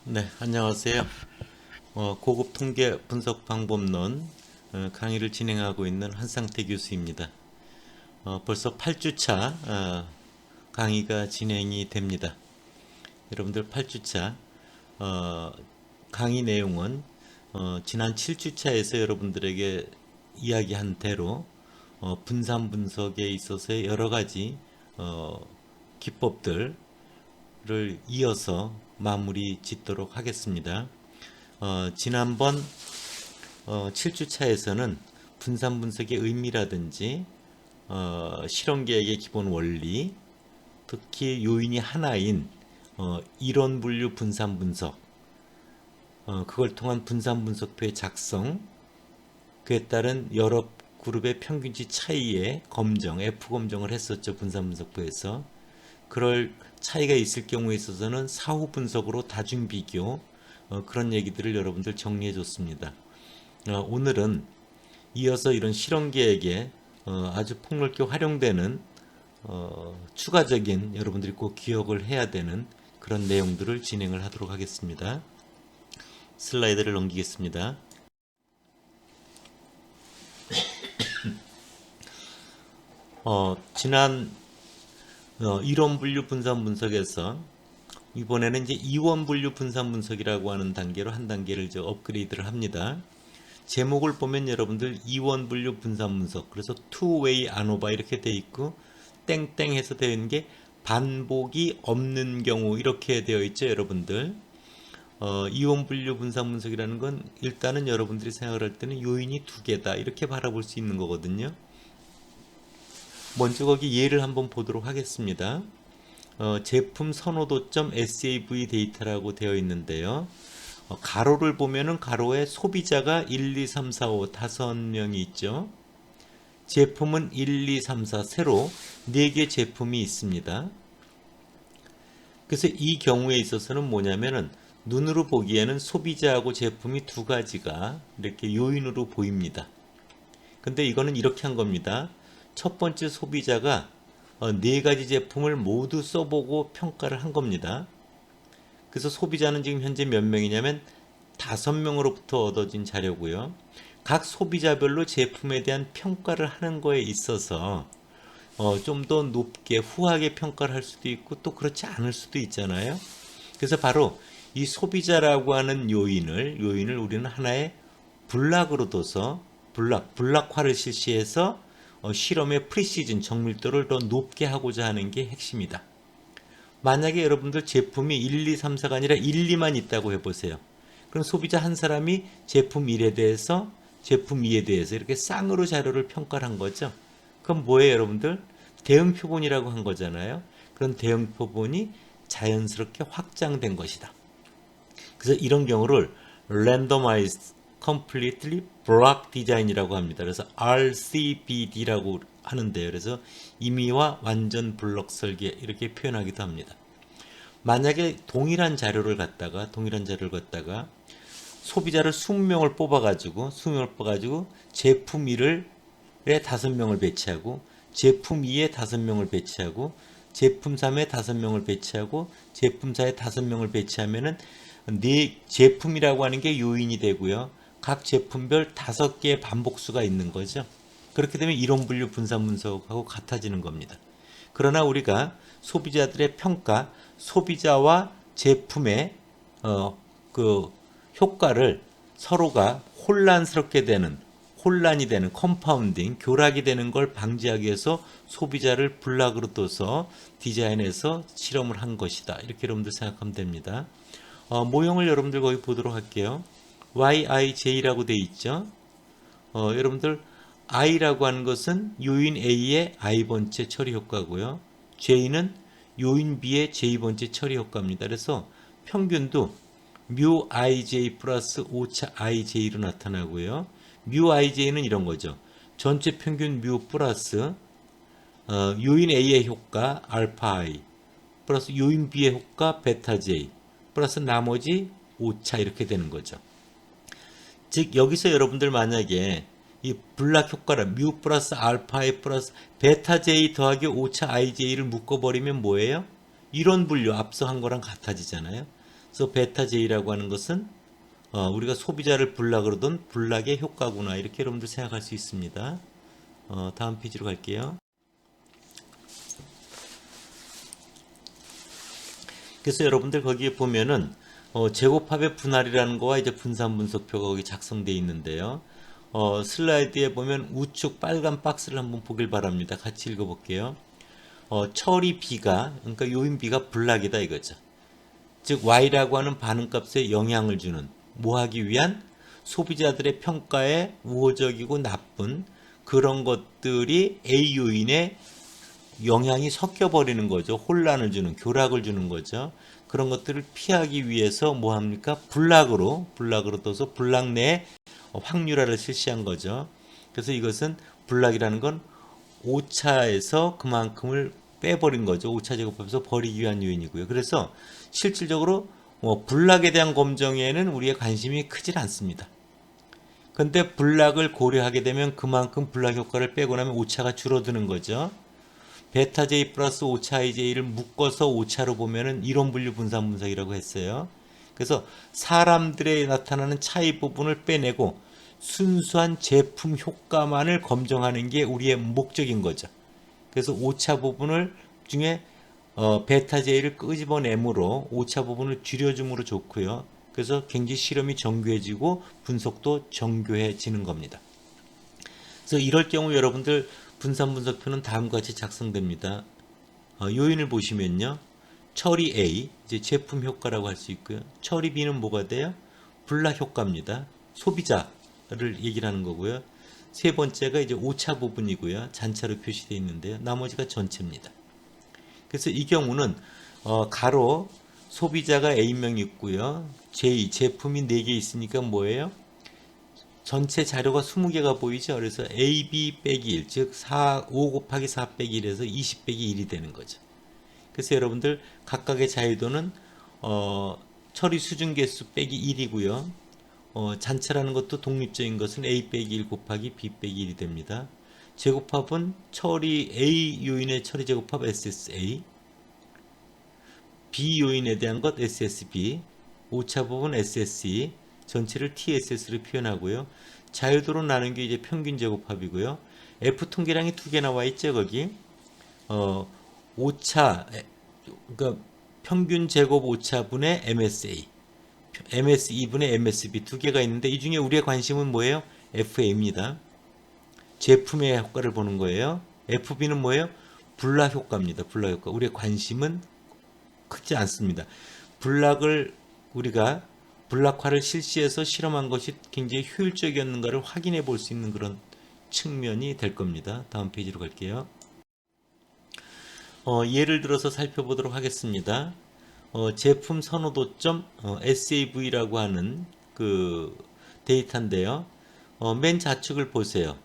네, 안녕하세요. 고급 통계 분석 방법론 강의를 진행하고 있는 한상태 교수입니다. 벌써 8주차 강의가 진행이 됩니다. 여러분들 8주차 강의 내용은 지난 7주차에서 여러분들에게 이야기한 대로 분산 분석에 있어서의 여러 가지 기법들을 이어서 마무리 짓도록 하겠습니다. 지난번 7주차에서는 분산 분석의 의미라든지 실험 계획의 기본 원리, 특히 요인이 하나인 이론 분류 분산 분석, 그걸 통한 분산 분석표의 작성, 그에 따른 여러 그룹의 평균치 차이의 검정, F 검정을 했었죠. 분산 분석표에서. 그럴 차이가 있을 경우에 있어서는 사후 분석으로 다중 비교, 그런 얘기들을 여러분들 정리해 줬습니다. 오늘은 이어서 이런 실험 계획에 아주 폭넓게 활용되는 추가적인 여러분들이 꼭 기억을 해야 되는 그런 내용들을 진행을 하도록 하겠습니다. 슬라이드를 넘기겠습니다. 지난 이론 분류 분산 분석에서 이번에는 이제 이원 분류 분산 분석이라고 하는 단계로 한 단계를 이제 업그레이드를 합니다. 제목을 보면 여러분들 이원 분류 분산 분석, 그래서 two-way ANOVA 이렇게 돼 있고 땡땡 해서 되어 있는 게 반복이 없는 경우 이렇게 되어 있죠, 여러분들. 이원 분류 분산 분석이라는 건 일단은 여러분들이 생각을 할 때는 요인이 두 개다 이렇게 바라볼 수 있는 거거든요. 먼저 거기 예를 한번 보도록 하겠습니다. 제품 선호도점 SAV 데이터라고 되어 있는데요. 가로를 보면은 가로에 소비자가 1, 2, 3, 4, 5 5명이 있죠. 제품은 1, 2, 3, 4 세로 4개 제품이 있습니다. 그래서 이 경우에 있어서는 뭐냐면은 눈으로 보기에는 소비자하고 제품이 두 가지가 이렇게 요인으로 보입니다. 근데 이거는 이렇게 한 겁니다. 첫 번째 소비자가 네 가지 제품을 모두 써보고 평가를 한 겁니다. 그래서 소비자는 지금 현재 몇 명이냐면 5명으로부터 얻어진 자료고요. 각 소비자별로 제품에 대한 평가를 하는 거에 있어서 좀 더 높게 후하게 평가를 할 수도 있고 또 그렇지 않을 수도 있잖아요. 그래서 바로 이 소비자라고 하는 요인을 우리는 하나의 블락으로 둬서 블락화를 실시해서 실험의 프리시즌 정밀도를 더 높게 하고자 하는 게 핵심이다. 만약에 여러분들 제품이 1, 2, 3, 4가 아니라 1, 2만 있다고 해보세요. 그럼 소비자 한 사람이 제품 1에 대해서 제품 2에 대해서 이렇게 쌍으로 자료를 평가를 한 거죠. 그럼 뭐예요, 여러분들? 대응 표본이라고 한 거잖아요. 그런 대응 표본이 자연스럽게 확장된 것이다. 그래서 이런 경우를 Randomized Completely Block Design이라고 합니다. 그래서 RCBD라고 하는데요. 그래서 임의와 완전 블록 설계 이렇게 표현하기도 합니다. 만약에 동일한 자료를 갖다가 소비자를 20명을 뽑아가지고 제품 1에 5명을 배치하고 제품 2에 5명을 배치하고 제품 3에 5명을 배치하고 제품 4에 5명을 배치하면은 네 제품이라고 하는 게 요인이 되고요. 각 제품별 5개의 반복수가 있는 거죠. 그렇게 되면 이론 분류 분산 분석하고 같아지는 겁니다. 그러나 우리가 소비자들의 평가, 소비자와 제품의 그 효과를 서로가 혼란이 되는 컴파운딩, 교락이 되는 걸 방지하기 위해서 소비자를 블락으로 둬서 디자인해서 실험을 한 것이다. 이렇게 여러분들 생각하면 됩니다. 모형을 여러분들 거기 보도록 할게요. YIJ라고 되어 있죠. 여러분들 I라고 하는 것은 요인 A의 I번째 처리 효과고요. J는 요인 B의 J번째 처리 효과입니다. 그래서 평균도 뮤 IJ 플러스 오차 IJ로 나타나고요. 뮤 IJ는 이런 거죠. 전체 평균 뮤 플러스 요인 A의 효과 알파 I 플러스 요인 B의 효과 베타 J 플러스 나머지 오차 이렇게 되는 거죠. 즉 여기서 여러분들 만약에 이 블락 효과를 뮤 플러스 알파 I 플러스 베타 J 더하기 오차 IJ를 묶어버리면 뭐예요? 이론 분류 앞서 한 거랑 같아지잖아요. 그래서 베타 J라고 하는 것은 우리가 소비자를 불라 그러던 불락의 효과구나 이렇게 여러분들 생각할 수 있습니다. 다음 페이지로 갈게요. 그래서 여러분들 거기에 보면은 제곱합의 분할이라는 거와 이제 분산 분석표가 거기 작성되어 있는데요. 슬라이드에 보면 우측 빨간 박스를 한번 보길 바랍니다. 같이 읽어볼게요. 처리 B가 그러니까 요인 B가 불락이다 이거죠. 즉 Y라고 하는 반응값에 영향을 주는 뭐 하기 위한 소비자들의 평가에 우호적이고 나쁜 그런 것들이 A 요인에 영향이 섞여버리는 거죠. 혼란을 주는, 교락을 주는 거죠. 그런 것들을 피하기 위해서 뭐 합니까? 불락으로 떠서 불락 내에 확률화를 실시한 거죠. 그래서 이것은 불락이라는 건 오차에서 그만큼을 빼버린 거죠. 오차 제곱합에서 버리기 위한 요인이고요. 그래서 실질적으로 불락에 대한 검정에는 우리의 관심이 크질 않습니다. 근데 불락을 고려하게 되면 그만큼 불락 효과를 빼고 나면 오차가 줄어드는 거죠. 베타 J 플러스 오차 IJ를 묶어서 오차로 보면은 이론 분류 분산 분석이라고 했어요. 그래서 사람들에 나타나는 차이 부분을 빼내고 순수한 제품 효과만을 검증하는 게 우리의 목적인 거죠. 그래서 오차 부분을 중에 베타 J를 끄집어내므로 오차 부분을 줄여줌으로 좋고요. 그래서 굉장히 실험이 정교해지고 분석도 정교해지는 겁니다. 그래서 이럴 경우 여러분들 분산 분석표는 다음과 같이 작성됩니다. 요인을 보시면요. 처리 A, 이제 제품 효과라고 할 수 있고요. 처리 B는 뭐가 돼요? 불락 효과입니다. 소비자를 얘기를 하는 거고요. 세 번째가 이제 오차 부분이고요. 잔차로 표시되어 있는데요. 나머지가 전체입니다. 그래서 이 경우는 가로 소비자가 A명 있고요. J, 제품이 4개 있으니까 뭐예요? 전체 자료가 20개가 보이죠. 그래서 A, B 빼기 1, 즉 5 곱하기 4 빼기 1에서 20 빼기 1이 되는 거죠. 그래서 여러분들 각각의 자유도는 처리 수준 개수 빼기 1이고요. 잔차라는 것도 독립적인 것은 A 빼기 1 곱하기 B 빼기 1이 됩니다. 제곱합은 처리 A 요인의 처리 제곱합 SSA, B 요인에 대한 것 SSB, 오차 부분 SSE, 전체를 TSS로 표현하고요. 자유도로 나눈 게 이제 평균 제곱합이고요. F 통계량이 2개 나와 있죠, 거기. 오차, 그러니까 평균 제곱 오차분의 MSA, MSE분의 MSB 2개가 있는데 이 중에 우리의 관심은 뭐예요? FA입니다. 제품의 효과를 보는 거예요. FB는 뭐예요? 불락 효과입니다. 불락 효과. 우리의 관심은 크지 않습니다. 불락을 우리가 불락화를 실시해서 실험한 것이 굉장히 효율적이었는가를 확인해 볼 수 있는 그런 측면이 될 겁니다. 다음 페이지로 갈게요. 예를 들어서 살펴보도록 하겠습니다. 제품 선호도점 SAV라고 하는 그 데이터인데요. 맨 좌측을 보세요.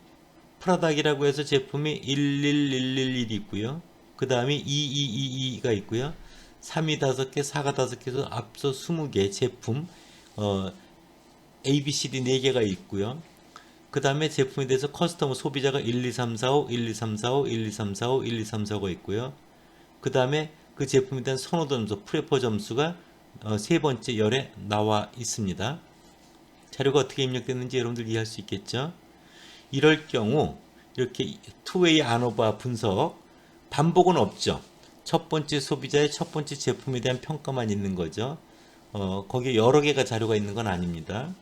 프라닥이라고 해서 제품이 11111 있고요. 그 다음에 2222가 있고요. 3이 5개, 4가 5개에서 앞서 20개 제품 A, B, C, D 4개가 있고요. 그 다음에 제품에 대해서 커스터머 소비자가 1, 2, 3, 4, 5, 1, 2, 3, 4, 5, 1, 2, 3, 4, 5, 1, 2, 3, 4, 5가 있고요. 그 다음에 그 제품에 대한 선호도 점수, 프레퍼 점수가 세 번째 열에 나와 있습니다. 자료가 어떻게 입력됐는지 여러분들 이해할 수 있겠죠? 이럴 경우 이렇게 투웨이 안오버 분석, 반복은 없죠. 첫 번째 소비자의 첫 번째 제품에 대한 평가만 있는 거죠. 거기에 여러 개가 자료가 있는 건 아닙니다.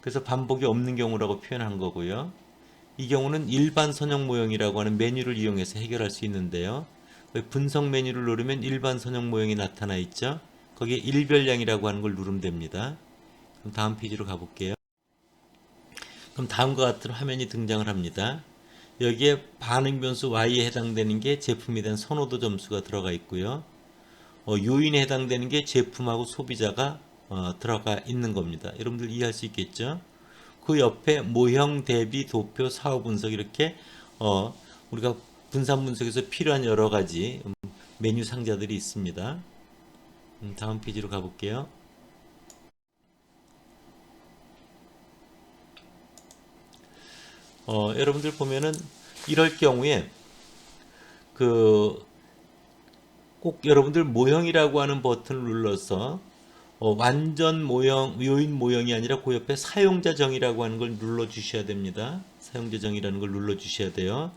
그래서 반복이 없는 경우라고 표현한 거고요. 이 경우는 일반 선형 모형이라고 하는 메뉴를 이용해서 해결할 수 있는데요. 분석 메뉴를 누르면 일반 선형 모형이 나타나 있죠. 거기에 일별량이라고 하는 걸 누르면 됩니다. 그럼 다음 페이지로 가볼게요. 그럼 다음과 같은 화면이 등장을 합니다. 여기에 반응 변수 Y에 해당되는 게 제품에 대한 선호도 점수가 들어가 있고요. 요인에 해당되는 게 제품하고 소비자가 들어가 있는 겁니다. 여러분들 이해할 수 있겠죠? 그 옆에 모형 대비 도표 사후 분석 이렇게 우리가 분산 분석에서 필요한 여러 가지 메뉴 상자들이 있습니다. 다음 페이지로 가볼게요. 여러분들 보면은 이럴 경우에 꼭 여러분들 모형이라고 하는 버튼을 눌러서 완전 모형, 요인 모형이 아니라 그 옆에 사용자 정의라고 하는 걸 눌러 주셔야 됩니다. 사용자 정의라는 걸 눌러 주셔야 돼요.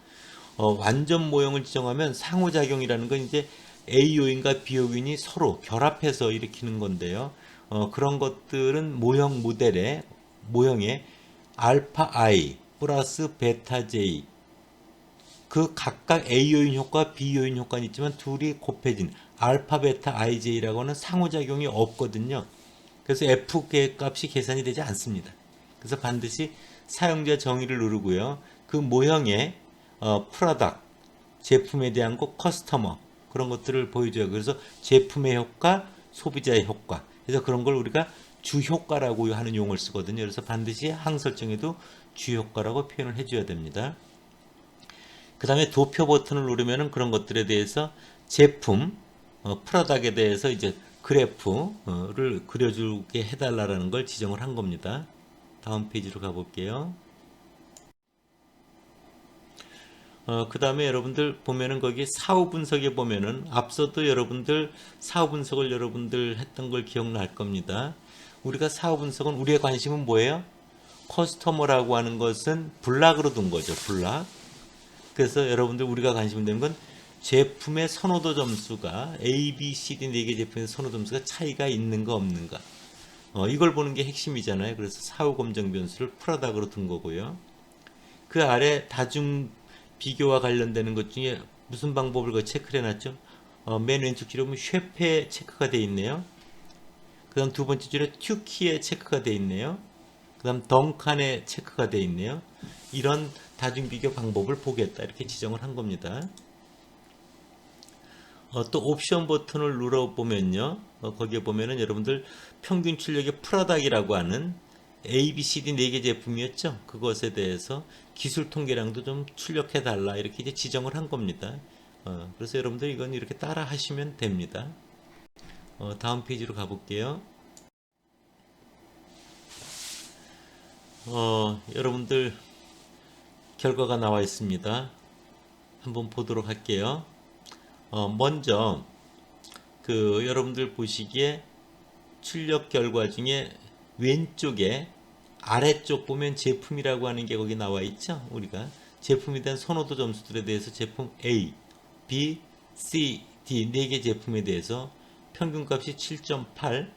완전 모형을 지정하면 상호작용이라는 건 이제 A 요인과 B 요인이 서로 결합해서 일으키는 건데요. 그런 것들은 모형 모델에 모형에 알파 I 플러스 베타 J 그 각각 A 요인 효과, B 요인 효과는 있지만 둘이 곱해진 알파 베타 IJ라고 하는 상호작용이 없거든요. 그래서 F 값이 계산이 되지 않습니다. 그래서 반드시 사용자 정의를 누르고요. 그 모형에 프로덕트, 제품에 대한 거, 커스터머 그런 것들을 보여줘요. 그래서 제품의 효과, 소비자의 효과. 그래서 그런 걸 우리가 주효과라고 하는 용어를 쓰거든요. 그래서 반드시 항 설정에도 주효과라고 표현을 해줘야 됩니다. 그 다음에 도표 버튼을 누르면은 그런 것들에 대해서 제품, 프로덕트에 대해서 이제 그래프를 그려주게 해달라는 걸 지정을 한 겁니다. 다음 페이지로 가볼게요. 그 다음에 여러분들 보면은 거기 사후 분석에 보면은 앞서도 여러분들 사후 분석을 여러분들 했던 걸 기억날 겁니다. 우리가 사후 분석은 우리의 관심은 뭐예요? 커스터머라고 하는 것은 블락으로 둔 거죠. 블락. 그래서 여러분들 우리가 관심 있는 건 제품의 선호도 점수가 A, B, C, D 4개 제품의 선호도 점수가 차이가 있는가 없는가 이걸 보는 게 핵심이잖아요. 그래서 사후 검정 변수를 프로덕트로 둔 거고요. 그 아래 다중 비교와 관련되는 것 중에 무슨 방법을 그 체크를 해놨죠? 맨 왼쪽 줄에 보면 쉐페 체크가 되어 있네요. 그 다음 두 번째 줄에 튜키에 체크가 되어 있네요. 그 다음 덩칸에 체크가 되어 있네요. 이런 다중비교 방법을 보겠다 이렇게 지정을 한 겁니다. 또 옵션 버튼을 눌러보면요. 거기에 보면은 여러분들 평균 출력의 프로덕트라고 하는 A, B, C, D 4개 제품이었죠. 그것에 대해서 기술 통계량도 좀 출력해 달라 이렇게 이제 지정을 한 겁니다. 그래서 여러분들 이건 이렇게 따라 하시면 됩니다. 다음 페이지로 가볼게요. 여러분들 결과가 나와 있습니다. 한번 보도록 할게요. 먼저 그 여러분들 보시기에 출력 결과 중에 왼쪽에 아래쪽 보면 제품이라고 하는 게 거기 나와 있죠. 우리가 제품에 대한 선호도 점수들에 대해서 제품 A, B, C, D 4개 제품에 대해서 평균값이 7.8,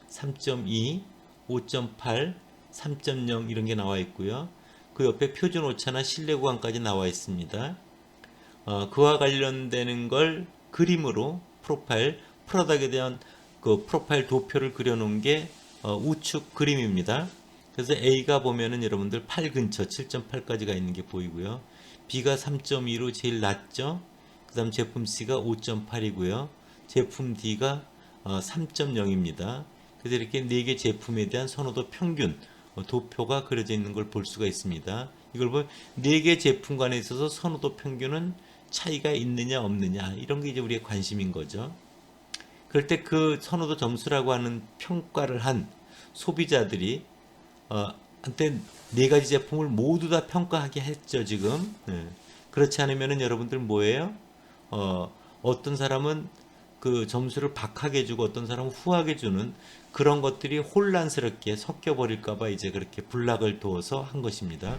3.2, 5.8, 3.0 이런 게 나와 있고요. 그 옆에 표준 오차나 신뢰 구간까지 나와 있습니다. 그와 관련되는 걸 그림으로 프로파일, 프로덕트에 대한 그 프로파일 도표를 그려놓은 게 우측 그림입니다. 그래서 A가 보면은 여러분들 8 근처 7.8까지가 있는 게 보이고요. B가 3.2로 제일 낮죠. 그 다음 제품 C가 5.8이고요. 제품 D가 3.0입니다. 그래서 이렇게 4개 제품에 대한 선호도 평균 도표가 그려져 있는 걸 볼 수가 있습니다. 이걸 보면 4개 제품 간에 있어서 선호도 평균은 차이가 있느냐 없느냐 이런 게 이제 우리의 관심인 거죠. 그럴 때 그 선호도 점수라고 하는 평가를 한 소비자들이 한때 4가지 제품을 모두 다 평가하게 했죠 지금. 그렇지 않으면은 여러분들 뭐예요? 어떤 사람은 그 점수를 박하게 주고 어떤 사람은 후하게 주는 그런 것들이 혼란스럽게 섞여버릴까봐 이제 그렇게 블락을 두어서 한 것입니다.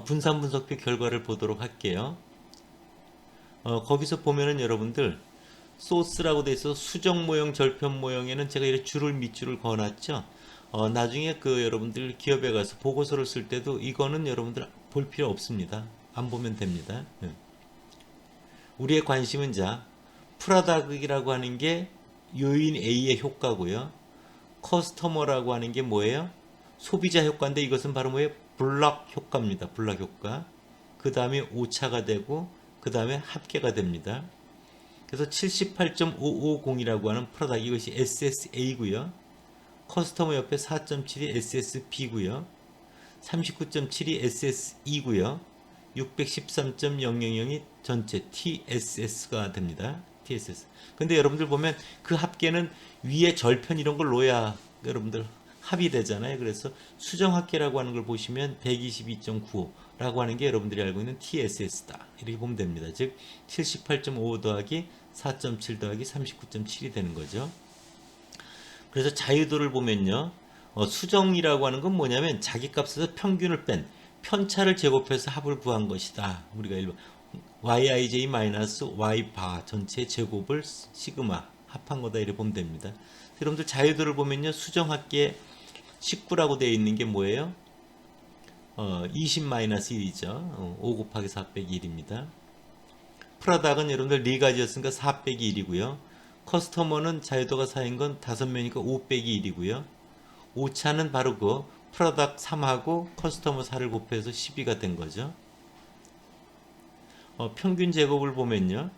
분산 분석표 결과를 보도록 할게요. 거기서 보면은 여러분들 소스라고 돼 있어 수정 모형, 절편 모형에는 제가 이렇게 줄을 밑줄을 그어놨죠. 나중에 그 여러분들 기업에 가서 보고서를 쓸 때도 이거는 여러분들 볼 필요 없습니다. 안 보면 됩니다. 우리의 관심은 자 프로덕트라고 하는 게 요인 A의 효과고요. 커스터머라고 하는 게 뭐예요? 소비자 효과인데 이것은 바로 뭐예요? 블락 효과입니다. 블락 효과. 그 다음에 오차가 되고 그 다음에 합계가 됩니다. 그래서 78.550이라고 하는 프로덕트 이것이 SSA고요. 커스터머 옆에 4.7이 SSB고요. 39.7이 SSE고요. 613.000이 전체 TSS가 됩니다. TSS. 근데 여러분들 보면 그 합계는 위에 절편 이런 걸 놓아야 여러분들 합이 되잖아요. 그래서 수정 합계라고 하는 걸 보시면 122.95라고 하는 게 여러분들이 알고 있는 TSS다. 이렇게 보면 됩니다. 즉 78.5 더하기 4.7 더하기 39.7이 되는 거죠. 그래서 자유도를 보면요. 수정이라고 하는 건 뭐냐면 자기 값에서 평균을 뺀 편차를 제곱해서 합을 구한 것이다. 우리가 일반 yij-y 전체 제곱을 시그마 합한 거다 이렇게 보면 됩니다. 여러분들 자유도를 보면요. 수정합계 19라고 되어 있는 게 뭐예요? 20-1이죠. 5 곱하기 4 빼기 1입니다. 프라닥은 여러분들 4가지였으니까 4 빼기 1이고요. 커스터머는 자유도가 4인 건 5명이니까 5 빼기 1이고요. 오차는 바로 그 프라닥 3하고 커스터머 4를 곱해서 12가 된 거죠. 평균 제곱을 보면요.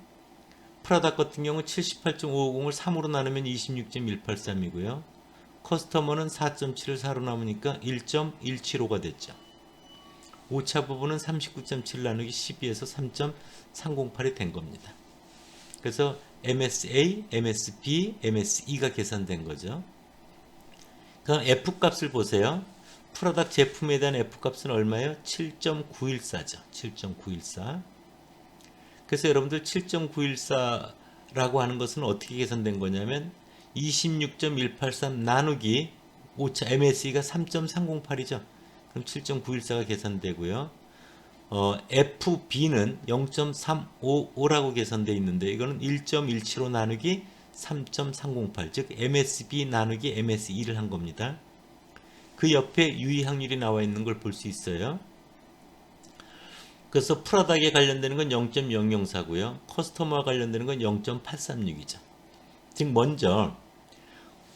프라닥 같은 경우 78.550을 3으로 나누면 26.183이고요. 커스터머는 4.7을 4로 나누니까 1.175가 됐죠. 오차 부분은 39.7 나누기 12에서 3.308이 된 겁니다. 그래서 MSA, MSB, MSE가 계산된 거죠. 그럼 F값을 보세요. 프로덕트 제품에 대한 F값은 얼마예요? 7.914죠. 7.914. 그래서 여러분들 7.914라고 하는 것은 어떻게 계산된 거냐면 26.183 나누기 오차 MSE가 3.308이죠. 그럼 7.914가 계산되고요. FB는 0.355라고 계산되어 있는데 이거는 1.175 나누기 3.308, 즉 MSB 나누기 MSE를 한 겁니다. 그 옆에 유의 확률이 나와 있는 걸 볼 수 있어요. 그래서 프라닥에 관련되는 건 0.004고요. 커스터머와 관련되는 건 0.836이죠. 즉 먼저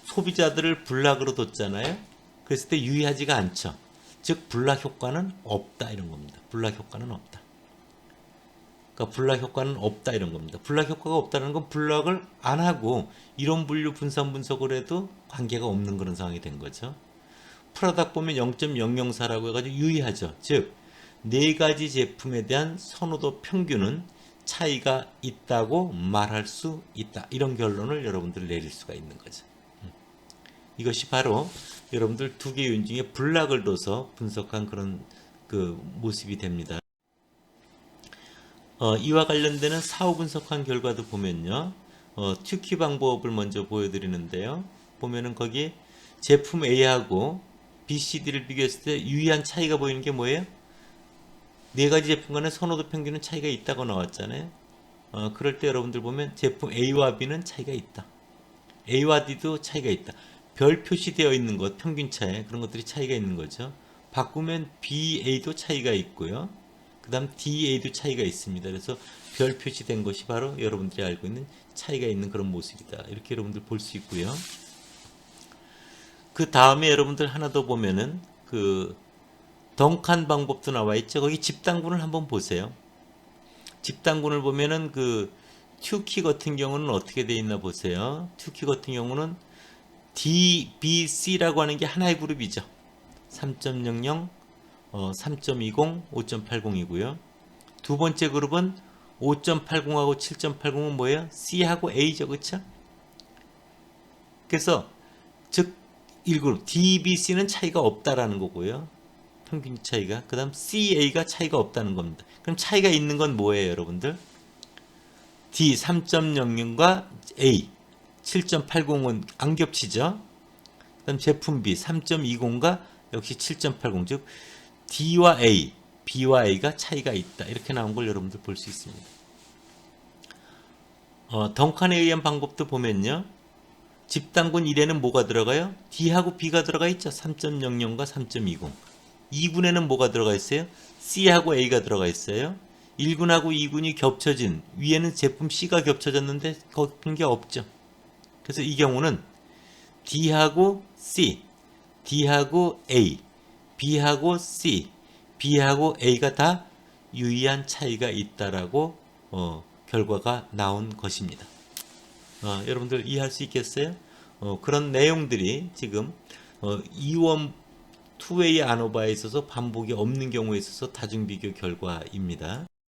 소비자들을 블락으로 뒀잖아요. 그랬을 때 유의하지가 않죠. 즉 블락 효과는 없다 이런 겁니다. 블락 효과는 없다. 그러니까 블락 효과는 없다 이런 겁니다. 블락 효과가 없다는 건 블락을 안 하고 이론 분류 분산 분석을 해도 관계가 없는 그런 상황이 된 거죠. 프라닥 보면 0.004라고 해가지고 유의하죠. 즉 4가지 제품에 대한 선호도 평균은 차이가 있다고 말할 수 있다. 이런 결론을 여러분들 내릴 수가 있는 거죠. 이것이 바로 여러분들 2개 요인 중에 블락을 둬서 분석한 그런 그 모습이 됩니다. 이와 관련되는 사후 분석한 결과도 보면요. 튜키 방법을 먼저 보여드리는데요. 보면은 거기 제품 A하고 B, C, D를 비교했을 때 유의한 차이가 보이는 게 뭐예요? 4가지 제품 간의 선호도 평균은 차이가 있다고 나왔잖아요. 그럴 때 여러분들 보면 제품 A와 B는 차이가 있다. A와 D도 차이가 있다. 별 표시되어 있는 것, 평균차에 그런 것들이 차이가 있는 거죠. 바꾸면 BA도 차이가 있고요. 그 다음 DA도 차이가 있습니다. 그래서 별 표시된 것이 바로 여러분들이 알고 있는 차이가 있는 그런 모습이다. 이렇게 여러분들 볼 수 있고요. 그 다음에 여러분들 하나 더 보면은 그 덩칸 방법도 나와 있죠. 거기 집단군을 한번 보세요. 집단군을 보면은 그 튜키 같은 경우는 어떻게 돼 있나 보세요. 튜키 같은 경우는 D, B, C라고 하는 게 하나의 그룹이죠. 3.00, 3.20, 5.80이고요. 두 번째 그룹은 5.80하고 7.80은 뭐예요? C하고 A죠. 그쵸? 그래서 즉 1그룹 D, B, C는 차이가 없다라는 거고요. 평균 차이가. 그 다음 CA가 차이가 없다는 겁니다. 그럼 차이가 있는 건 뭐예요, 여러분들? D 3.00과 A 7.80은 안 겹치죠. 그 다음 제품 B 3.20과 역시 7.80, 즉 D와 A, B와 A가 차이가 있다. 이렇게 나온 걸 여러분들 볼 수 있습니다. 덩칸에 의한 방법도 보면요. 집단군 1에는 뭐가 들어가요? D하고 B가 들어가 있죠. 3.00과 3.20. 2군에는 뭐가 들어가 있어요? C하고 A가 들어가 있어요. 1군하고 2군이 겹쳐진 위에는 제품 C가 겹쳐졌는데 그런 게 없죠. 그래서 이 경우는 D하고 C, D하고 A, B하고 C, B하고 A가 다 유의한 차이가 있다라고 결과가 나온 것입니다. 여러분들 이해할 수 있겠어요? 그런 내용들이 지금 이원 투웨이 아노바에 있어서 반복이 없는 경우에 있어서 다중비교 결과입니다.